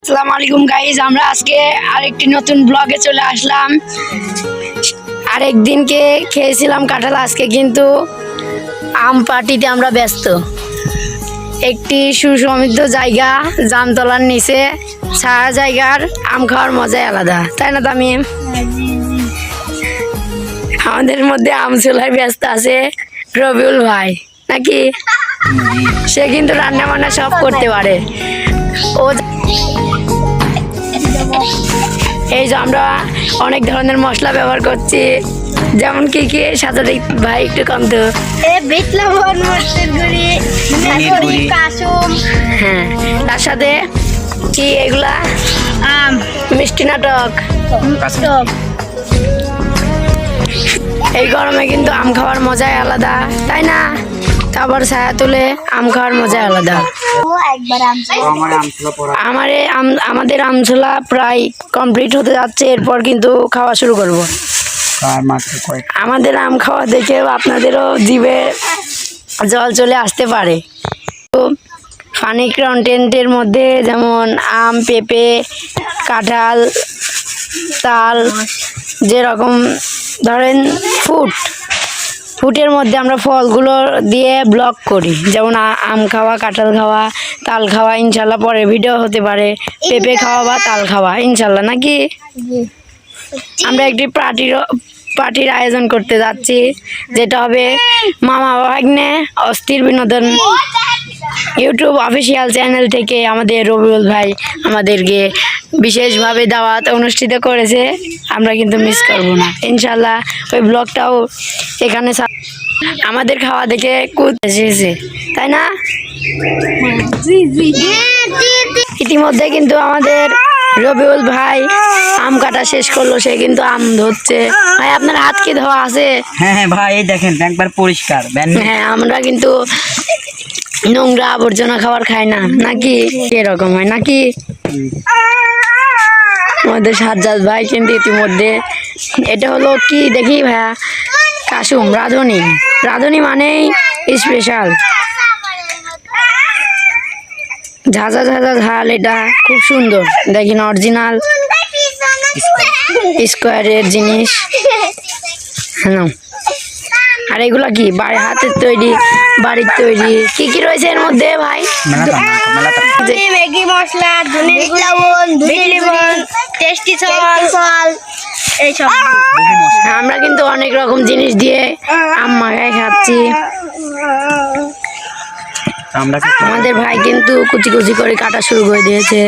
আসসালামু আলাইকুম গাইজ, আমরা আজকে আরেকটি নতুন ব্লগে চলে আসলাম। আরেকদিনকে খেয়েছিলাম কাঁঠাল, আজকে কিন্তু আম পার্টিতে আমরা ব্যস্ত। একটি সুসমৃদ্ধ জায়গা, জামতলার নিচে ছায়া জায়গার আম খাওয়ার মজাই আলাদা, তাই না তামিম? আমাদের মধ্যে আম চুলায় ব্যস্ত আছে রবিউল ভাই, নাকি? সে কিন্তু রান্না বান্না সব করতে পারে। ও এই যে আমরা অনেক ধরনের মশলা ব্যবহার করছি, যেমন কি কি সাজাতে ভাই একটু কম তো। হ্যাঁ, তার সাথে কি এগুলা মিষ্টি নাটক। এই গরমে কিন্তু আম খাওয়ার মজাই আলাদা, তাই না? আবার ছায়া তুলে আম খাওয়ার মজা আলাদা। আমাদের আমছোলা প্রায় কমপ্লিট হতে যাচ্ছে, এরপর কিন্তু খাওয়া শুরু করব। আমাদের আম খাওয়া দেখে আপনাদেরও জিভে জল চলে আসতে পারে। তো ফানি কন্টেন্টের মধ্যে যেমন আম, পেঁপে, কাঁঠাল, তাল, যেরকম ধরেন ফুটের মধ্যে আমরা ফলগুলো দিয়ে ব্লগ করি, যেমন আম খাওয়া, কাঁঠাল খাওয়া, তাল খাওয়া। ইনশাল্লাহ পরে ভিডিও হতে পারে পেঁপে খাওয়া বা তাল খাওয়া, ইনশাল্লাহ, নাকি? আমরা একটি পার্টির আয়োজন করতে যাচ্ছি, যেটা হবে মামা ভাগ্নে অস্থির বিনোদন ইউটিউব অফিসিয়াল চ্যানেল থেকে। আমাদের রবিউল ভাই আমাদেরকে বিশেষভাবে দাওয়াত অনুষ্ঠিত করেছে, আমরা কিন্তু মিস করব না ইনশাল্লাহ। ওই ব্লগটাও এখানে আমাদের খাওয়া দেখে কুদ এসেছে, তাই না? ইতিমধ্যে কিন্তু আমাদের রবিউল ভাই আম কাটা শেষ করলো, সে কিন্তু আম ধরছে। ভাই, আপনার হাত কি ধোয়া আছে? হ্যাঁ ভাই, এই দেখেন একবার পরিষ্কার। হ্যাঁ, আমরা কিন্তু নোংরা আবর্জনা খাবার খাই না, নাকি? এরকম হয় নাকি? আমাদের সাজ্জাদ ভাই কিন্তু ইতিমধ্যে, এটা হলো কি দেখি ভাইয়া, কাসুম রাঁধুনি মানেই স্পেশাল, ঝাঁঝা ঝাল। এটা খুব সুন্দর, দেখেন অরিজিনাল স্কোয়ারের জিনিস। হ্যাঁ, আর এগুলা কি হাতের তৈরি, বাড়ির তৈরি। কি কি রয়েছে এর মধ্যে ভাই? ম্যাগি মশলা, টেস্টি সল, এইসব। আমরা কিন্তু অনেক রকম জিনিস দিয়ে আম মাখায় খাচ্ছি। আমাদের ভাই কিন্তু কুচি কুচি করে কাটা শুরু করে দিয়েছে।